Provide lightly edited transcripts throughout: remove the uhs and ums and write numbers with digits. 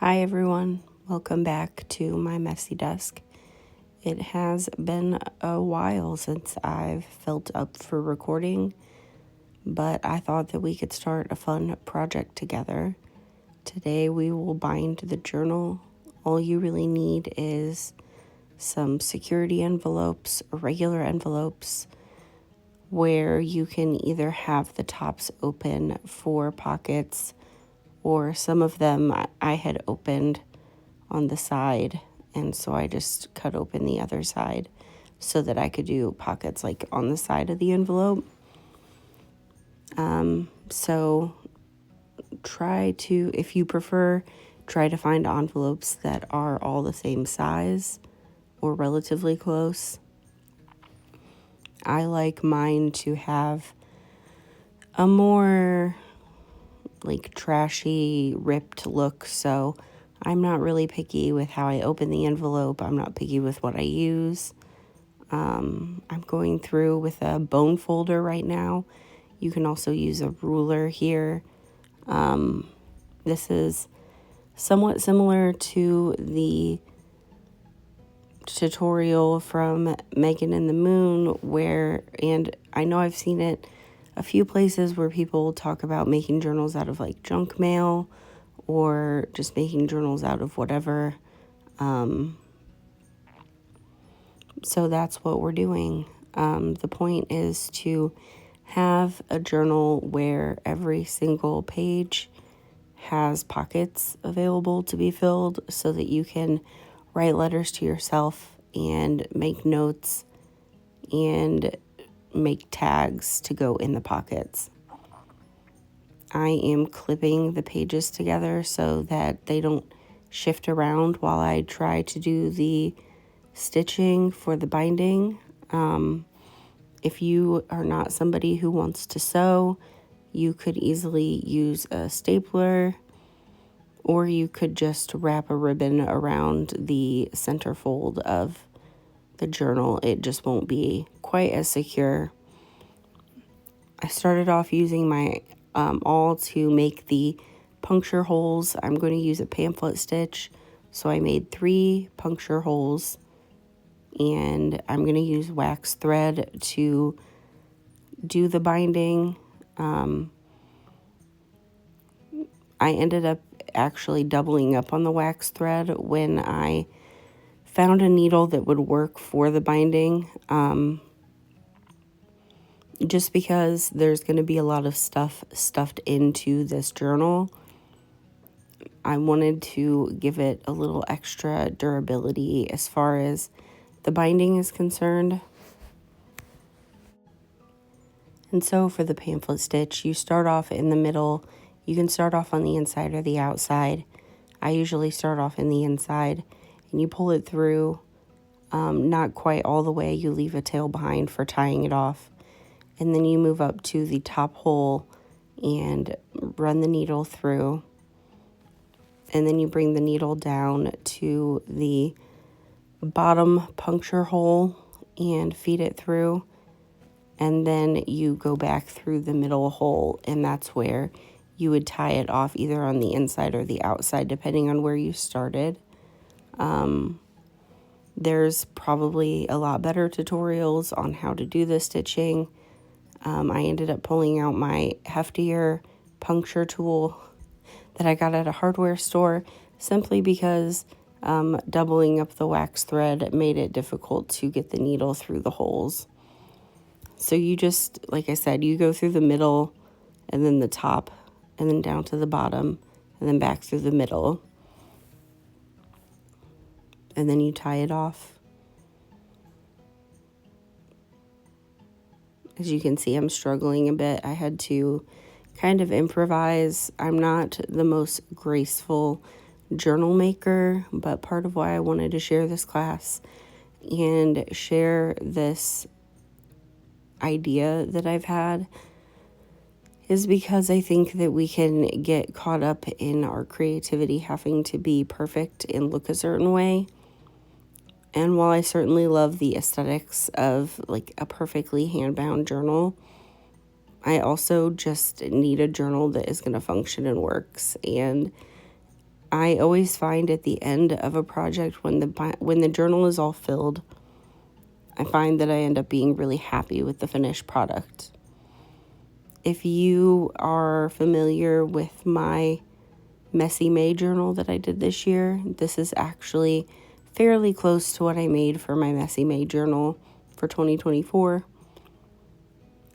Hi everyone, welcome back to my messy desk. It has been a while since I've felt up for recording, but I thought that we could start a fun project together. Today we will bind the journal. All you really need is some security envelopes or regular envelopes where you can either have the tops open for pockets, or some of them I had opened on the side, and so I just cut open the other side so that I could do pockets like on the side of the envelope. So try to, if you prefer, try to find envelopes that are all the same size or relatively close. I like mine to have a more like trashy, ripped look, so I'm not really picky with how I open the envelope. I'm not picky with what I use. I'm going through with a bone folder right now. You can also use a ruler here. This is somewhat similar to the tutorial from Megan and the Moon, and I know I've seen it a few places where people talk about making journals out of like junk mail or just making journals out of whatever. So that's what we're doing. The point is to have a journal where every single page has pockets available to be filled so that you can write letters to yourself and make notes and make tags to go in the pockets. I am clipping the pages together so that they don't shift around while I try to do the stitching for the binding. If you are not somebody who wants to sew, you could easily use a stapler, or you could just wrap a ribbon around the center fold of the journal. It just won't be quite as secure. I started off using my awl to make the puncture holes. I'm going to use a pamphlet stitch, so I made 3 puncture holes, and I'm going to use wax thread to do the binding. I ended up actually doubling up on the wax thread when I found a needle that would work for the binding, just because there's going to be a lot of stuff stuffed into this journal. I wanted to give it a little extra durability as far as the binding is concerned. And so for the pamphlet stitch, you start off in the middle. You can start off on the inside or the outside. I usually start off in the inside, and you pull it through, not quite all the way. You leave a tail behind for tying it off. And then you move up to the top hole and run the needle through. And then you bring the needle down to the bottom puncture hole and feed it through. And then you go back through the middle hole, and that's where you would tie it off, either on the inside or the outside, depending on where you started. There's probably a lot better tutorials on how to do the stitching. I ended up pulling out my heftier puncture tool that I got at a hardware store simply because doubling up the wax thread made it difficult to get the needle through the holes. So you just, like I said, you go through the middle and then the top and then down to the bottom and then back through the middle. And then you tie it off. As you can see, I'm struggling a bit. I had to kind of improvise. I'm not the most graceful journal maker, but part of why I wanted to share this class and share this idea that I've had is because I think that we can get caught up in our creativity having to be perfect and look a certain way. And while I certainly love the aesthetics of like a perfectly hand-bound journal, I also just need a journal that is going to function and works. And I always find at the end of a project when the journal is all filled, I find that I end up being really happy with the finished product. If you are familiar with my Messy May journal that I did this year, this is actually fairly close to what I made for my Messy May journal for 2024.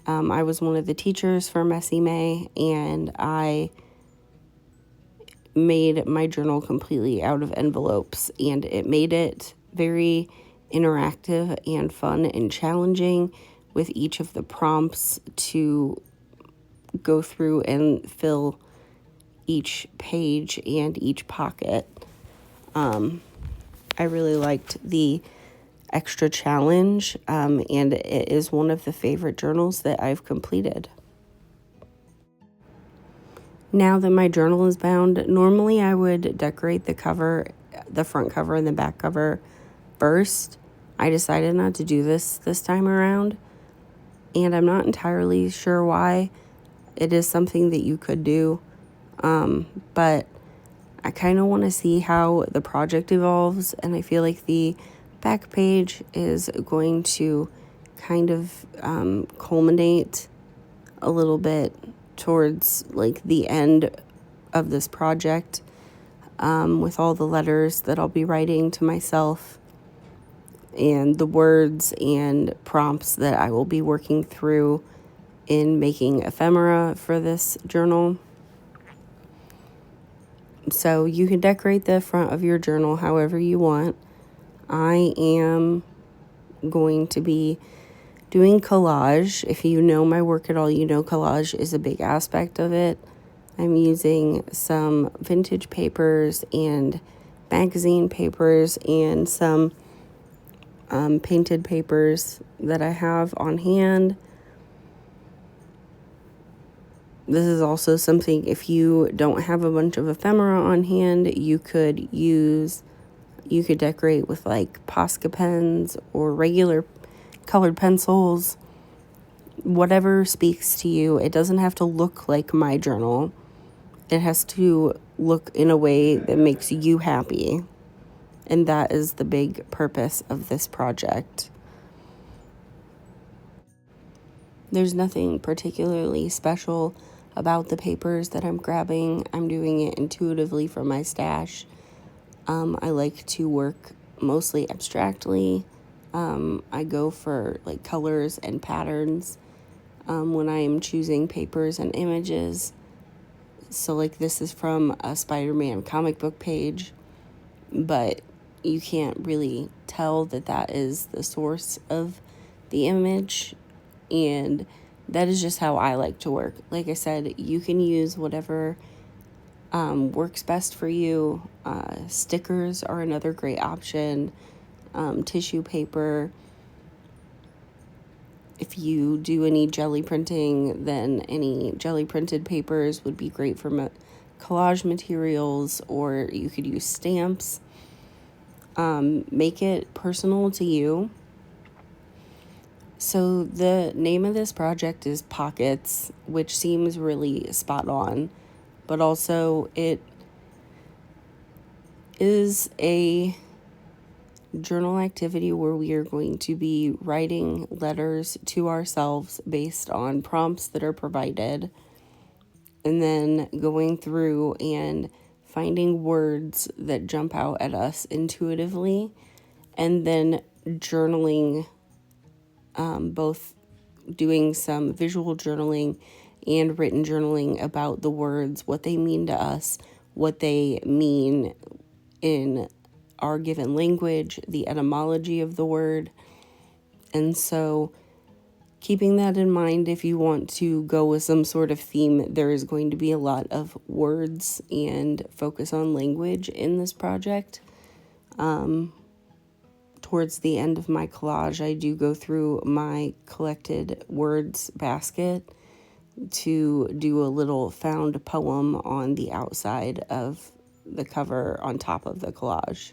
I was one of the teachers for Messy May, and I made my journal completely out of envelopes, and it made it very interactive and fun and challenging with each of the prompts to go through and fill each page and each pocket. I really liked the extra challenge, and it is one of the favorite journals that I've completed. Now that my journal is bound, normally I would decorate the cover, the front cover and the back cover first. I decided not to do this time around, and I'm not entirely sure why. It is something that you could do, but I kind of want to see how the project evolves, and I feel like the back page is going to kind of culminate a little bit towards like the end of this project, with all the letters that I'll be writing to myself and the words and prompts that I will be working through in making ephemera for this journal. So you can decorate the front of your journal however you want. I am going to be doing collage. If you know my work at all, you know collage is a big aspect of it. I'm using some vintage papers and magazine papers and some painted papers that I have on hand. This is also something, if you don't have a bunch of ephemera on hand, you could decorate with like Posca pens or regular colored pencils, whatever speaks to you. It doesn't have to look like my journal. It has to look in a way that makes you happy. And that is the big purpose of this project. There's nothing particularly special about the papers that I'm grabbing. I'm doing it intuitively from my stash. I like to work mostly abstractly. I go for like colors and patterns when I am choosing papers and images. So like this is from a Spider-Man comic book page, but you can't really tell that is the source of the image, and that is just how I like to work. Like I said, you can use whatever works best for you. Stickers are another great option. Tissue paper. If you do any jelly printing, then any jelly printed papers would be great for collage materials, or you could use stamps. Make it personal to you. So the name of this project is Pockets, which seems really spot on, but also it is a journal activity where we are going to be writing letters to ourselves based on prompts that are provided, and then going through and finding words that jump out at us intuitively, and then journaling, both doing some visual journaling and written journaling about the words, what they mean to us, what they mean in our given language, the etymology of the word. And so keeping that in mind, if you want to go with some sort of theme, there is going to be a lot of words and focus on language in this project. Towards the end of my collage, I do go through my collected words basket to do a little found poem on the outside of the cover on top of the collage.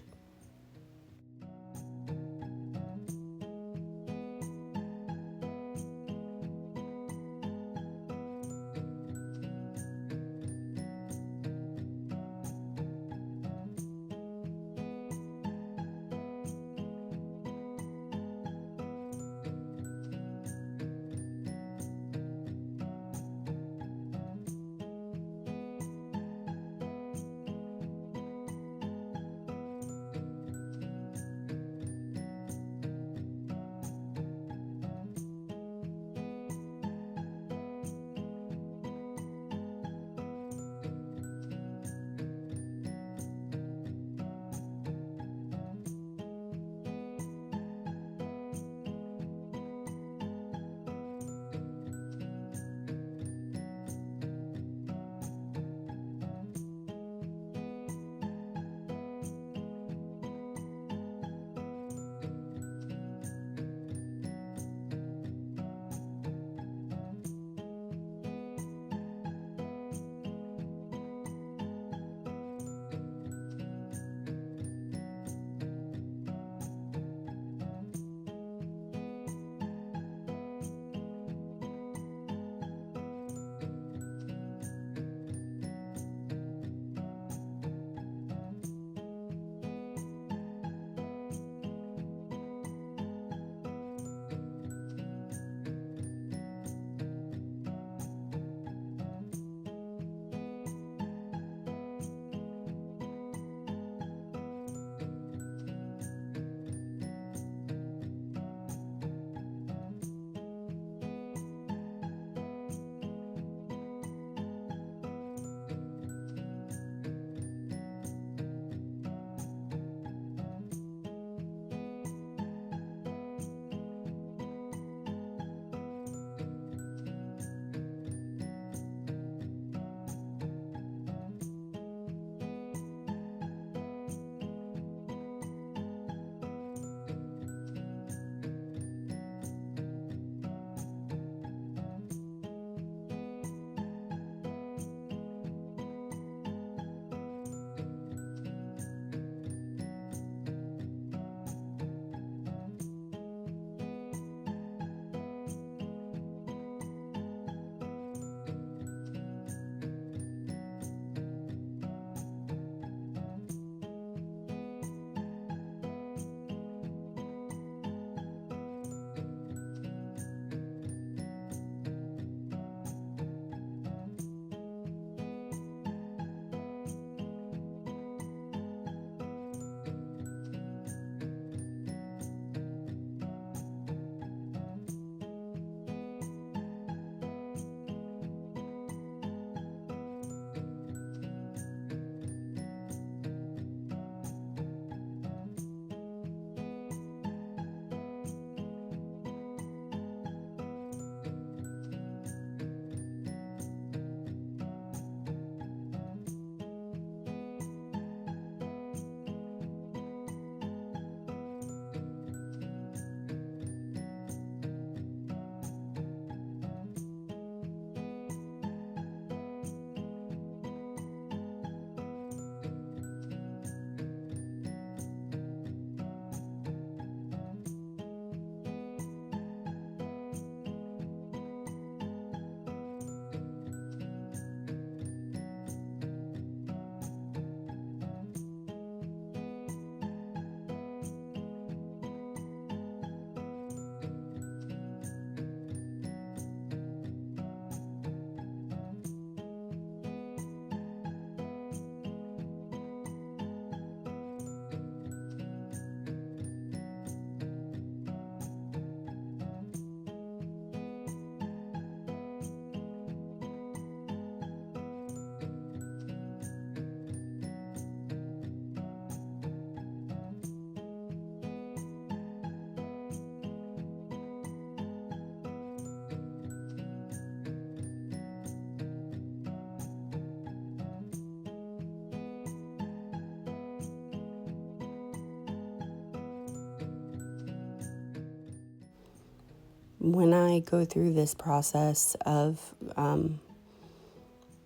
When I go through this process of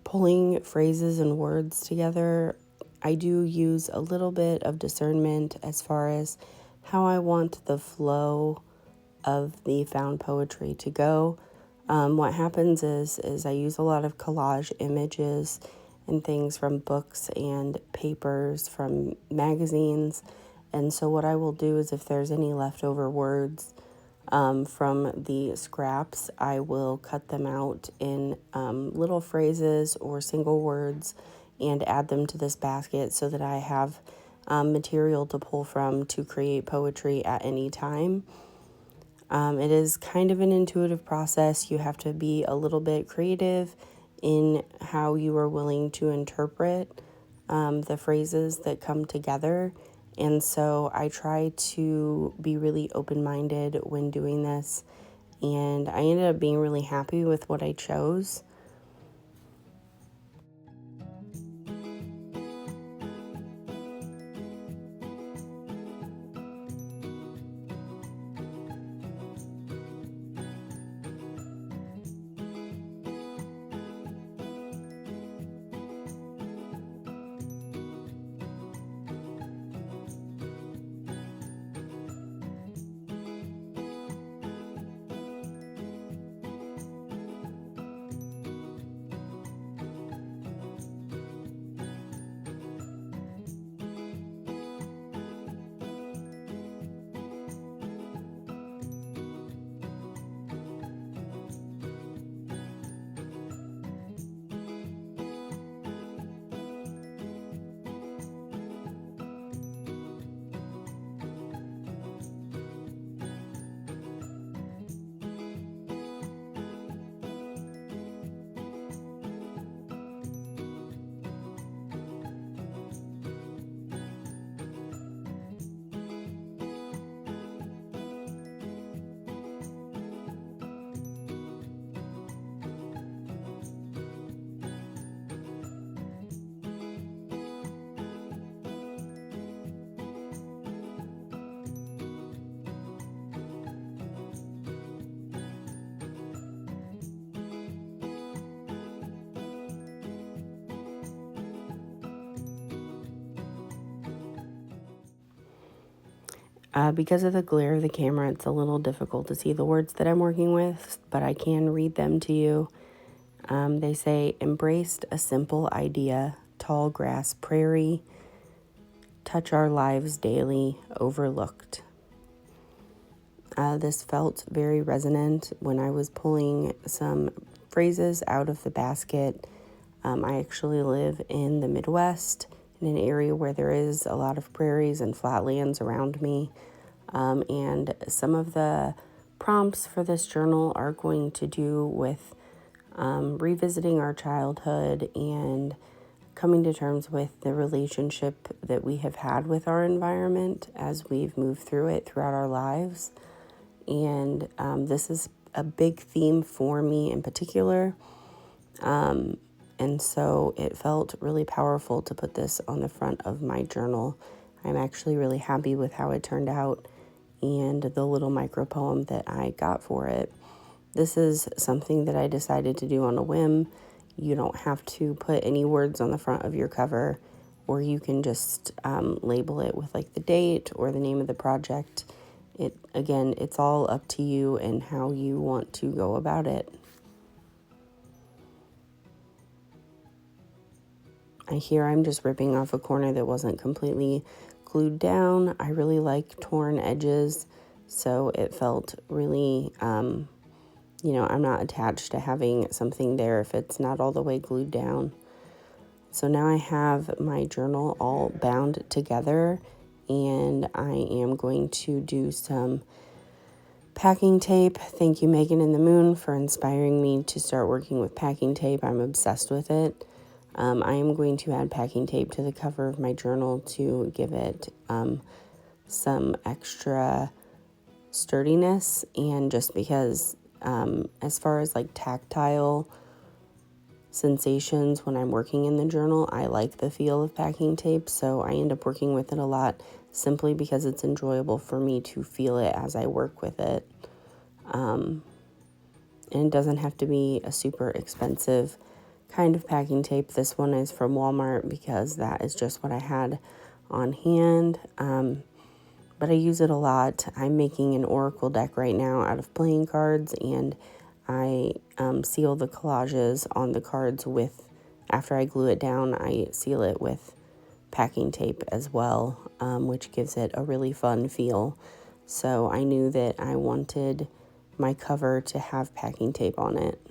pulling phrases and words together, I do use a little bit of discernment as far as how I want the flow of the found poetry to go. What happens is I use a lot of collage images and things from books and papers from magazines. And so what I will do is if there's any leftover words from the scraps, I will cut them out in little phrases or single words and add them to this basket so that I have material to pull from to create poetry at any time. It is kind of an intuitive process. You have to be a little bit creative in how you are willing to interpret the phrases that come together. And so I try to be really open-minded when doing this. And I ended up being really happy with what I chose. Because of the glare of the camera, it's a little difficult to see the words that I'm working with, but I can read them to you. They say, embraced a simple idea, tall grass prairie, touch our lives daily, overlooked. This felt very resonant when I was pulling some phrases out of the basket. I actually live in the Midwest, in an area where there is a lot of prairies and flatlands around me. And some of the prompts for this journal are going to do with revisiting our childhood and coming to terms with the relationship that we have had with our environment as we've moved through it throughout our lives. And this is a big theme for me in particular. And so it felt really powerful to put this on the front of my journal. I'm actually really happy with how it turned out and the little micro poem that I got for it. This is something that I decided to do on a whim. You don't have to put any words on the front of your cover, or you can just label it with like the date or the name of the project. It's all up to you and how you want to go about it. I'm just ripping off a corner that wasn't completely glued down. I really like torn edges, so it felt really, I'm not attached to having something there if it's not all the way glued down. So now I have my journal all bound together, and I am going to do some packing tape. Thank you, Megan and the Moon, for inspiring me to start working with packing tape. I'm obsessed with it. I am going to add packing tape to the cover of my journal to give it some extra sturdiness, and just because as far as like tactile sensations when I'm working in the journal, I like the feel of packing tape, so I end up working with it a lot simply because it's enjoyable for me to feel it as I work with it. And it doesn't have to be a super expensive kind of packing tape. This one is from Walmart because that is just what I had on hand. But I use it a lot. I'm making an oracle deck right now out of playing cards, and I seal the collages on the cards with, after I glue it down, I seal it with packing tape as well, which gives it a really fun feel. So I knew that I wanted my cover to have packing tape on it.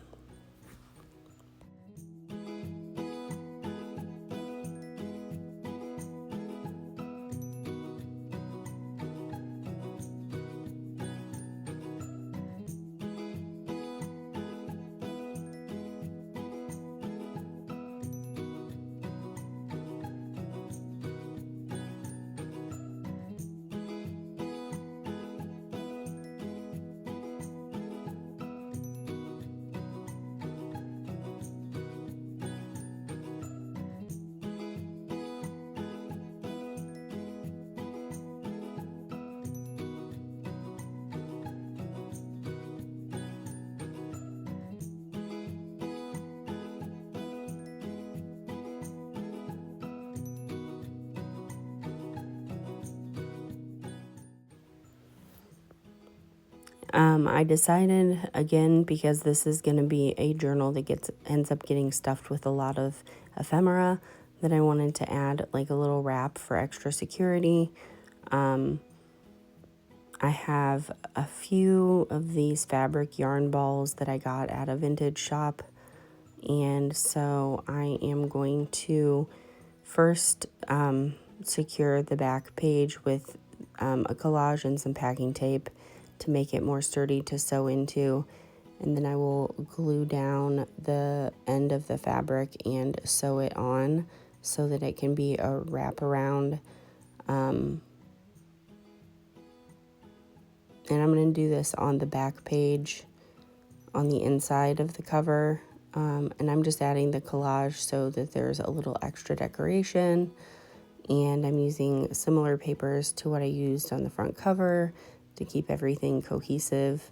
I decided, again, because this is going to be a journal that ends up getting stuffed with a lot of ephemera, that I wanted to add like a little wrap for extra security. I have a few of these fabric yarn balls that I got at a vintage shop, and so I am going to first secure the back page with a collage and some packing tape to make it more sturdy to sew into, and then I will glue down the end of the fabric and sew it on so that it can be a wraparound. And I'm going to do this on the back page on the inside of the cover, and I'm just adding the collage so that there's a little extra decoration. And I'm using similar papers to what I used on the front cover to keep everything cohesive.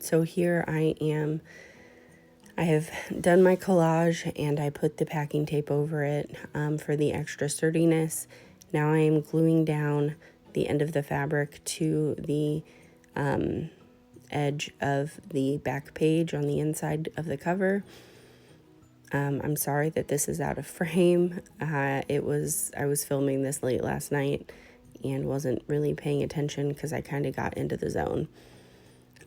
So here I am. I have done my collage and I put the packing tape over it for the extra sturdiness. Now I am gluing down the end of the fabric to the edge of the back page on the inside of the cover. I'm sorry that this is out of frame. I was filming this late last night and wasn't really paying attention because I kind of got into the zone.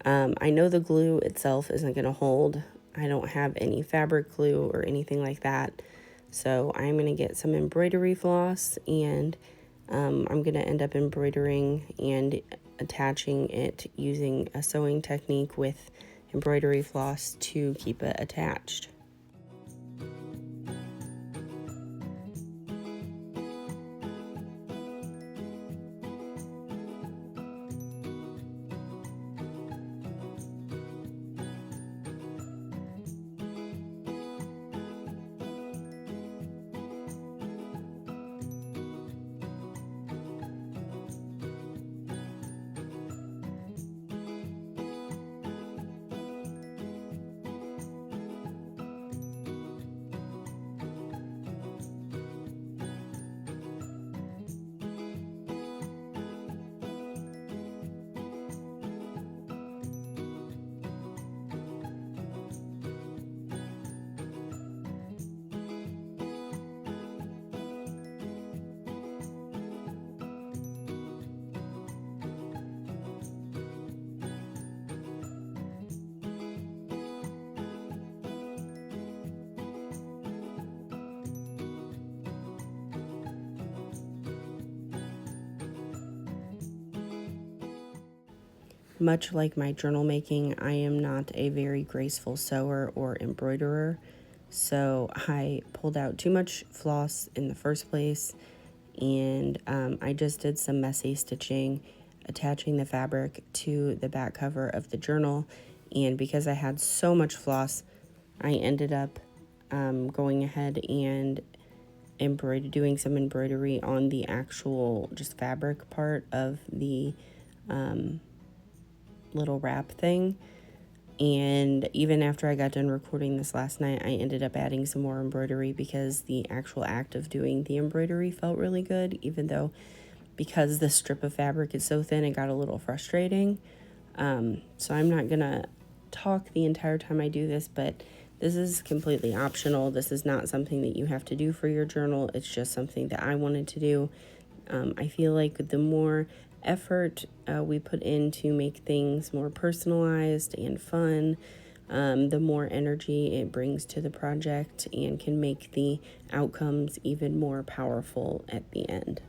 I know the glue itself isn't going to hold. I don't have any fabric glue or anything like that. So I'm going to get some embroidery floss, and I'm going to end up embroidering and attaching it using a sewing technique with embroidery floss to keep it attached. Much like my journal making, I am not a very graceful sewer or embroiderer, so I pulled out too much floss in the first place, and I just did some messy stitching, attaching the fabric to the back cover of the journal, and because I had so much floss, I ended up going ahead and doing some embroidery on the actual just fabric part of the little wrap thing. And even after I got done recording this last night, I ended up adding some more embroidery because the actual act of doing the embroidery felt really good, even though because the strip of fabric is so thin, it got a little frustrating. So I'm not gonna talk the entire time I do this, but this is completely optional. This is not something that you have to do for your journal. It's just something that I wanted to do. I feel like the more effort we put in to make things more personalized and fun, the more energy it brings to the project and can make the outcomes even more powerful at the end.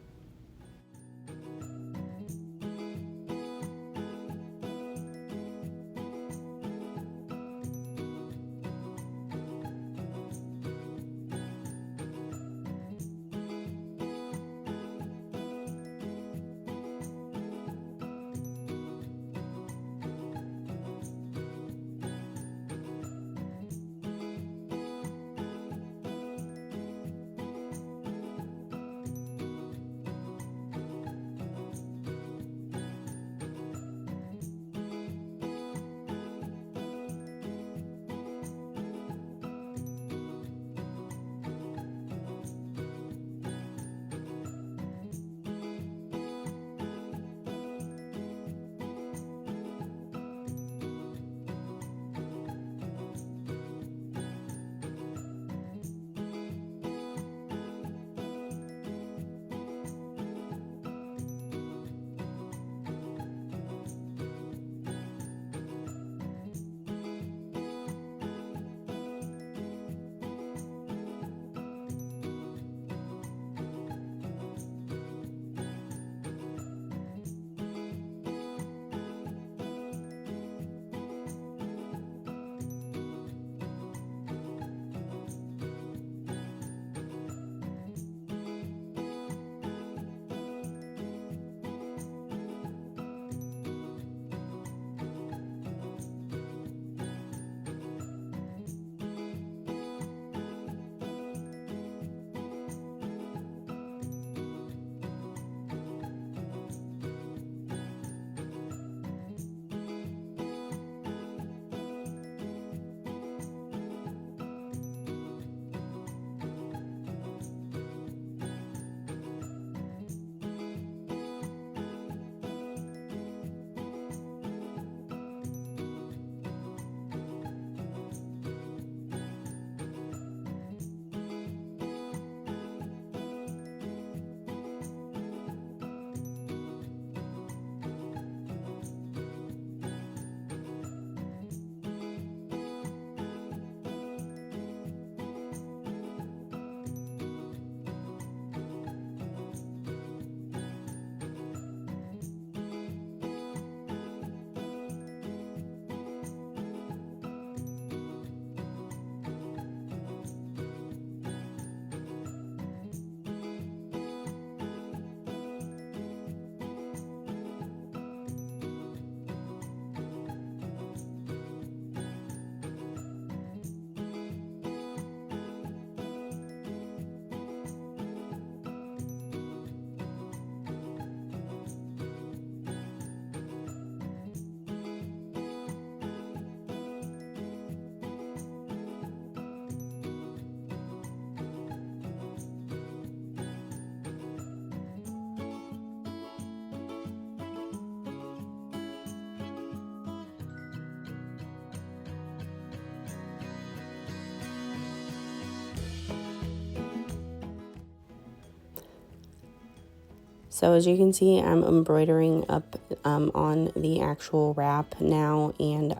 So as you can see, I'm embroidering up on the actual wrap now, and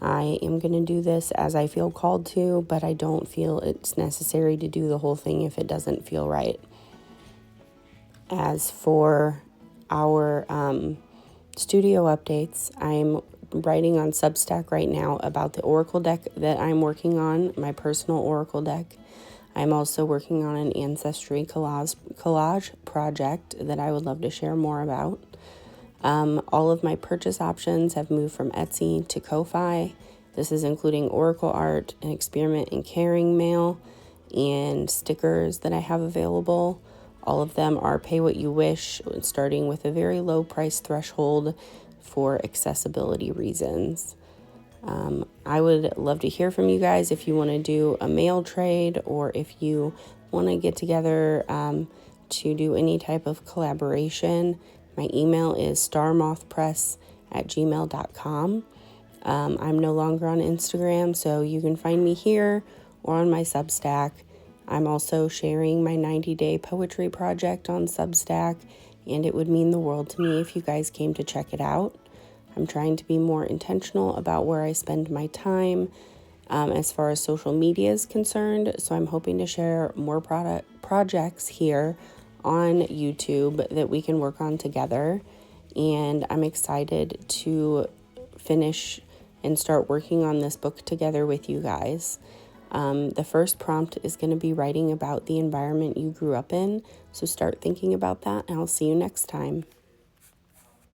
I am going to do this as I feel called to, but I don't feel it's necessary to do the whole thing if it doesn't feel right. As for our studio updates, I'm writing on Substack right now about the Oracle deck that I'm working on, my personal Oracle deck. I'm also working on an ancestry collage project that I would love to share more about. All of my purchase options have moved from Etsy to Ko-Fi. This is including Oracle art, an experiment in carrying mail, and stickers that I have available. All of them are pay what you wish, starting with a very low price threshold for accessibility reasons. I would love to hear from you guys if you want to do a mail trade, or if you want to get together to do any type of collaboration. My email is starmothpress@gmail.com. I'm no longer on Instagram, so you can find me here or on my Substack. I'm also sharing my 90-day poetry project on Substack, and it would mean the world to me if you guys came to check it out. I'm trying to be more intentional about where I spend my time as far as social media is concerned. So I'm hoping to share more projects here on YouTube that we can work on together. And I'm excited to finish and start working on this book together with you guys. The first prompt is going to be writing about the environment you grew up in. So start thinking about that, and I'll see you next time.